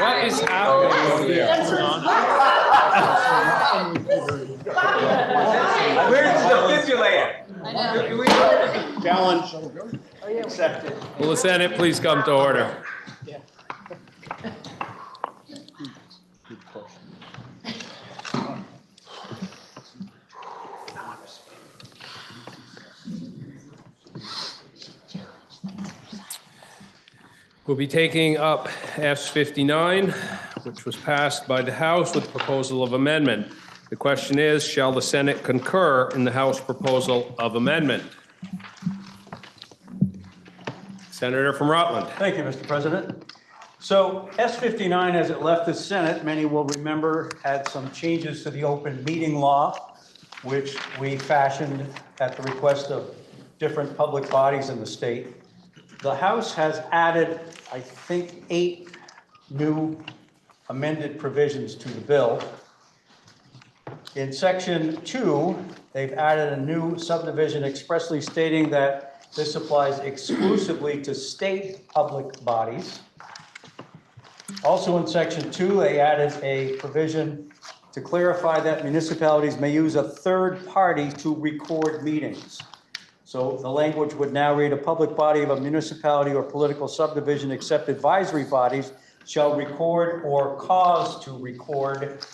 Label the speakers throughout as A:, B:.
A: What is happening over there?
B: Where's the defibrillator?
C: I know.
B: Challenge accepted.
A: Will the Senate please come to order? We'll be taking up S-59, which was passed by the House with proposal of amendment. The question is, shall the Senate concur in the House proposal of amendment? Senator from Rutland.
B: Thank you, Mr. President. So S-59, as it left the Senate, many will remember, had some changes to the open meeting law, which we fashioned at the request of different public bodies in the state. The House has added, I think, 8 new amended provisions to the bill. In section 2, they've added a new subdivision expressly stating that this applies exclusively to state public bodies. Also in section 2, they added a provision to clarify that municipalities may use a third party to record meetings. So the language would now read, a public body of a municipality or political subdivision except advisory bodies shall record or cause to record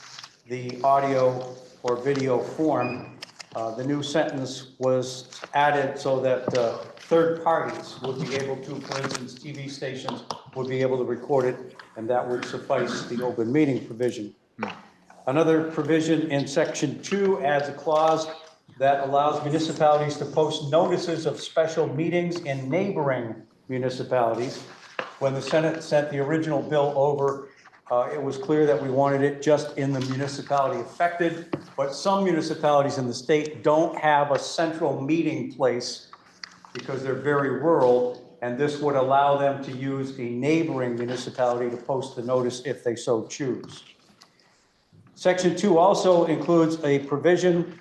B: the audio or video form. The new sentence was added so that third parties would be able to, for instance, TV stations would be able to record it, and that would suffice the open meeting provision. Another provision in section 2 adds a clause that allows municipalities to post notices of special meetings in neighboring municipalities. When the Senate sent the original bill over, it was clear that we wanted it just in the municipality affected, but some municipalities in the state don't have a central meeting place because they're very rural, and this would allow them to use a neighboring municipality to post the notice if they so choose. Section 2 also includes a provision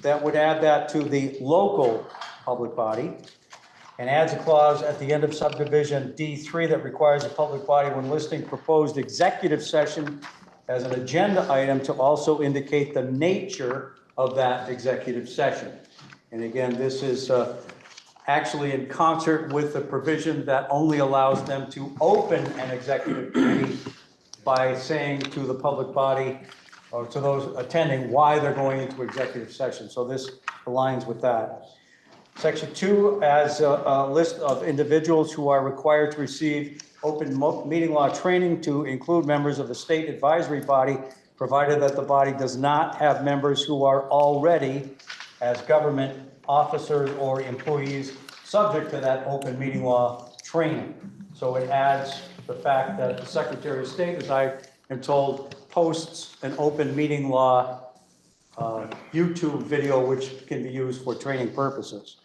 B: that would add that to the local public body and adds a clause at the end of subdivision D3 that requires a public body, when listing proposed executive session as an agenda item, to also indicate the nature of that executive session. And again, this is actually in concert with the provision that only allows them to open an executive committee by saying to the public body or to those attending why they're going into executive session. So this aligns with that. Section 2 adds a list of individuals who are required to receive open meeting law training to include members of the state advisory body, provided that the body does not have members who are already as government officers or employees subject to that open meeting law training. So it adds the fact that the Secretary of State, as I am told, posts an open meeting law YouTube video which can be used for training purposes.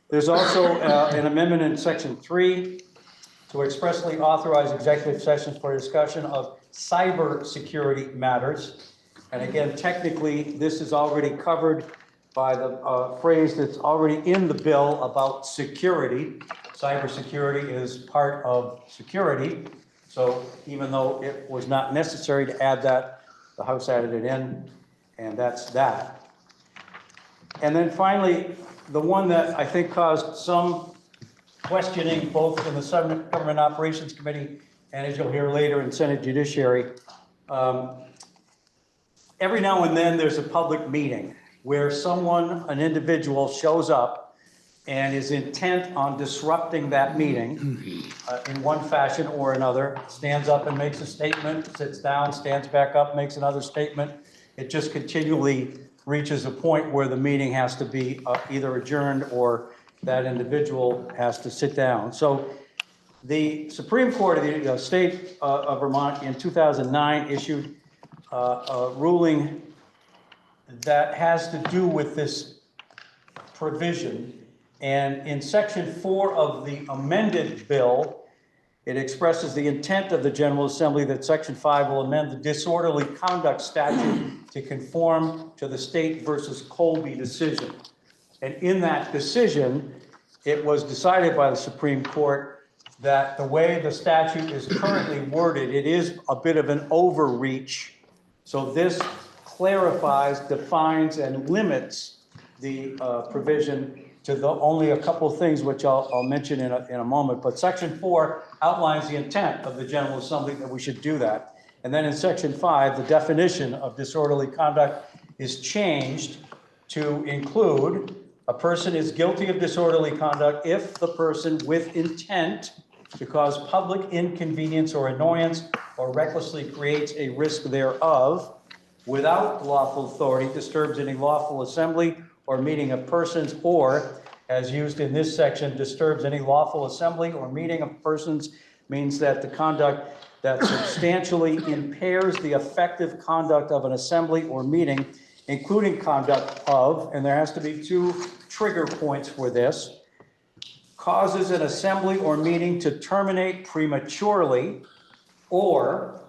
B: There's also an amendment in section 3 to expressly authorize executive sessions for discussion of cyber security matters. And again, technically, this is already covered by the phrase that's already in the bill about security. Cybersecurity is part of security. So even though it was not necessary to add that, the House added it in, and that's that. And then finally, the one that I think caused some questioning both in the Senate Government Operations Committee and, as you'll hear later, in Senate Judiciary. Every now and then there's a public meeting where someone, an individual, shows up and is intent on disrupting that meeting in one fashion or another, stands up and makes a statement, sits down, stands back up, makes another statement. It just continually reaches a point where the meeting has to be either adjourned or that individual has to sit down. So the Supreme Court of the state of Vermont in 2009 issued a ruling that has to do with this provision. And in section 4 of the amended bill, it expresses the intent of the General Assembly that section 5 will amend the disorderly conduct statute to conform to the State versus Colby decision. And in that decision, it was decided by the Supreme Court that the way the statute is currently worded, it is a bit of an overreach. So this clarifies, defines, and limits the provision to only a couple of things, which I'll mention in a moment. But Section 4 outlines the intent of the General Assembly that we should do that. And then in Section 5, the definition of disorderly conduct is changed to include a person is guilty of disorderly conduct if the person with intent to cause public inconvenience or annoyance or recklessly creates a risk thereof without lawful authority disturbs any lawful assembly or meeting of persons, or, as used in this section, disturbs any lawful assembly or meeting of persons, means that the conduct that substantially impairs the effective conduct of an assembly or meeting, including conduct of, and there has to be two trigger points for this, causes an assembly or meeting to terminate prematurely, or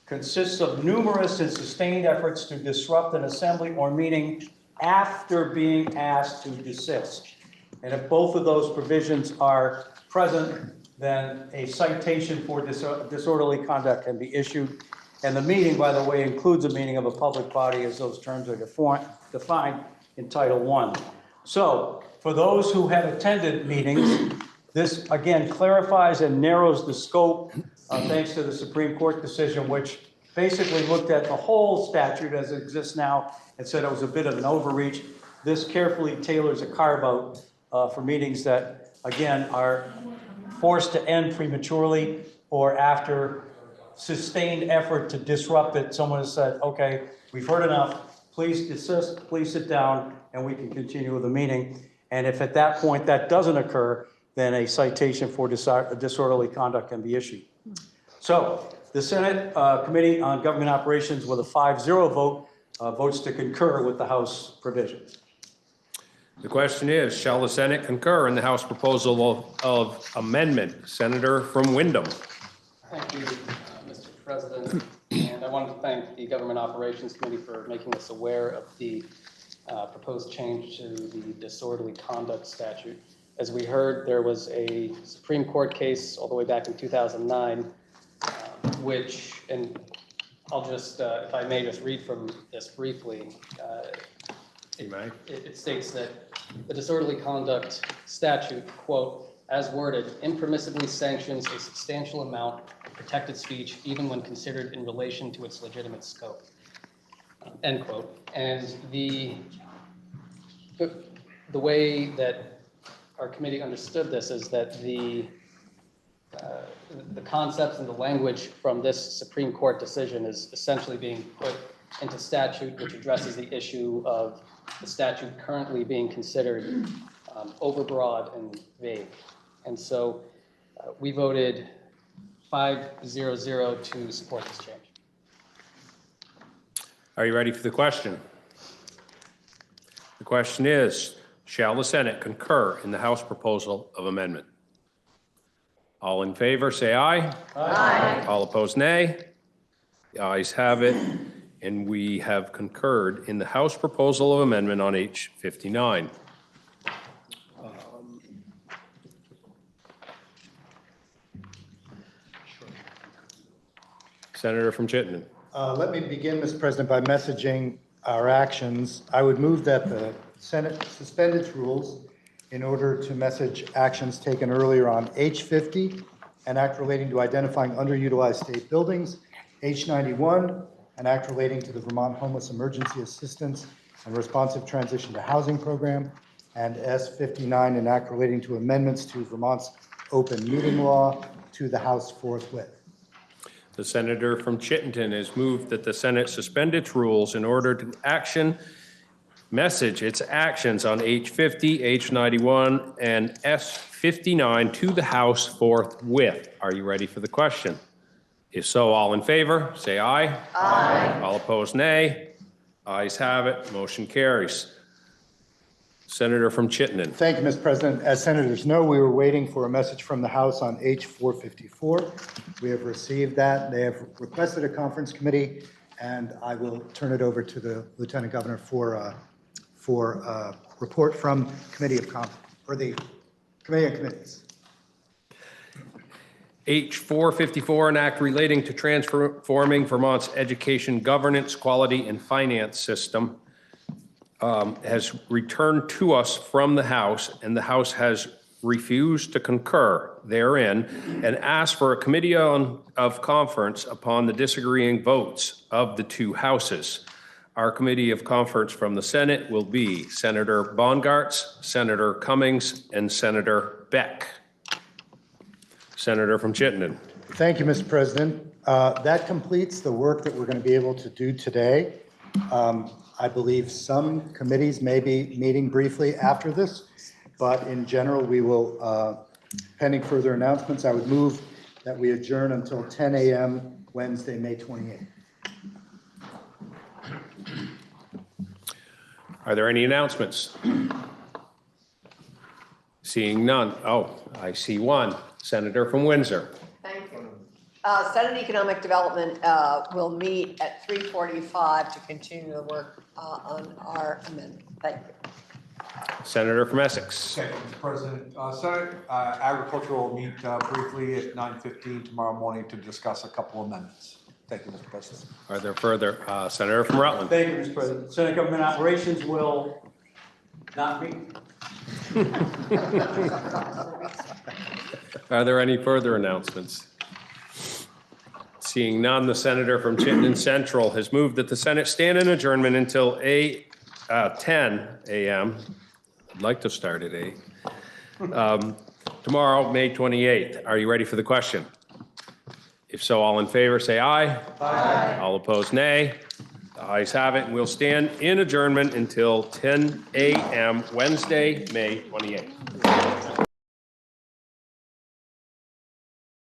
B: consists of numerous and sustained efforts to disrupt an assembly or meeting after being asked to desist. And if both of those provisions are present, then a citation for disorderly conduct can be issued. And the meeting, by the way, includes a meeting of a public body as those terms are defined in Title I. So for those who have attended meetings, this again clarifies and narrows the scope thanks to the Supreme Court decision, which basically looked at the whole statute as it exists now and said it was a bit of an overreach. This carefully tailors a carve-out for meetings that, again, are forced to end prematurely or after sustained effort to disrupt it. Someone has said, okay, we've heard enough, please desist, please sit down, and we can continue with the meeting. And if at that point that doesn't occur, then a citation for disorderly conduct can be issued. So the Senate Committee on Government Operations, with a 5-0 vote, votes to concur with the House provisions.
A: The question is, shall the Senate concur in the House proposal of amendment? Senator from Wyndham.
C: Thank you, Mr. President. And I wanted to thank the Government Operations Committee for making us aware of the proposed change to the disorderly conduct statute. As we heard, there was a Supreme Court case all the way back in 2009, which, and I'll just, if I may just read from this briefly. It states that the disorderly conduct statute, quote, as worded, impermissibly sanctions a substantial amount of protected speech, even when considered in relation to its legitimate scope, end quote. And the way that our committee understood this is that the concepts and the language from this Supreme Court decision is essentially being put into statute, which addresses the issue of the statute currently being considered overbroad and vague. And so we voted 5-0-0 to support this change.
A: Are you ready for the question? The question is, shall the Senate concur in the House proposal of amendment? All in favor, say aye. Aye. All opposed, nay. The ayes have it, and we have concurred in the House proposal of amendment on H59. Senator from Chittenden.
D: Let me begin, Mr. President, by messaging our actions. I would move that the Senate suspend its rules in order to message actions taken earlier on H50, an act relating to identifying underutilized state buildings, H91, an act relating to the Vermont Homeless Emergency Assistance and Responsive Transition to Housing Program, and S59, an act relating to amendments to Vermont's open meeting law, to the House forthwith.
A: The senator from Chittenden has moved that the Senate suspend its rules in order to message its actions on H50, H91, and S59 to the House forthwith. Are you ready for the question? If so, all in favor, say aye. Aye. All opposed, nay. Ayes have it. Motion carries. Senator from Chittenden.
D: Thank you, Mr. President. As senators know, we were waiting for a message from the House on H454. We have received that. They have requested a conference committee, and I will turn it over to the Lieutenant Governor for a report from Committee of the Committee on Committees.
A: H454, an act relating to transforming Vermont's education governance, quality, and finance system, has returned to us from the House, and the House has refused to concur therein and asked for a committee of conference upon the disagreeing votes of the two houses. Our committee of conference from the Senate will be Senator Bongartz, Senator Cummings, and Senator Beck. Senator from Chittenden.
D: Thank you, Mr. President. That completes the work that we're going to be able to do today. I believe some committees may be meeting briefly after this, but in general, we will, pending further announcements, I would move that we adjourn until 10 a.m. Wednesday, May 28th.
A: Are there any announcements? Seeing none. Oh, I see one. Senator from Windsor.
E: Thank you. Senate Economic Development will meet at 3:45 to continue the work on our amendment. Thank you.
A: Senator from Essex.
F: Okay, Mr. President, Senate Agriculture will meet briefly at 9:15 tomorrow morning to discuss a couple amendments. Thank you, Mr. President.
A: Are there further? Senator from Rutland.
B: Thank you, Mr. President. Senate Government Operations will not meet.
A: Are there any further announcements? Seeing none, the senator from Chittenden Central has moved that the Senate stand in adjournment until 10 a.m. I'd like to start at 8. Tomorrow, May 28th. Are you ready for the question? If so, all in favor, say aye. Aye. All opposed, nay. The ayes have it, and we'll stand in adjournment until 10 a.m. Wednesday, May 28th.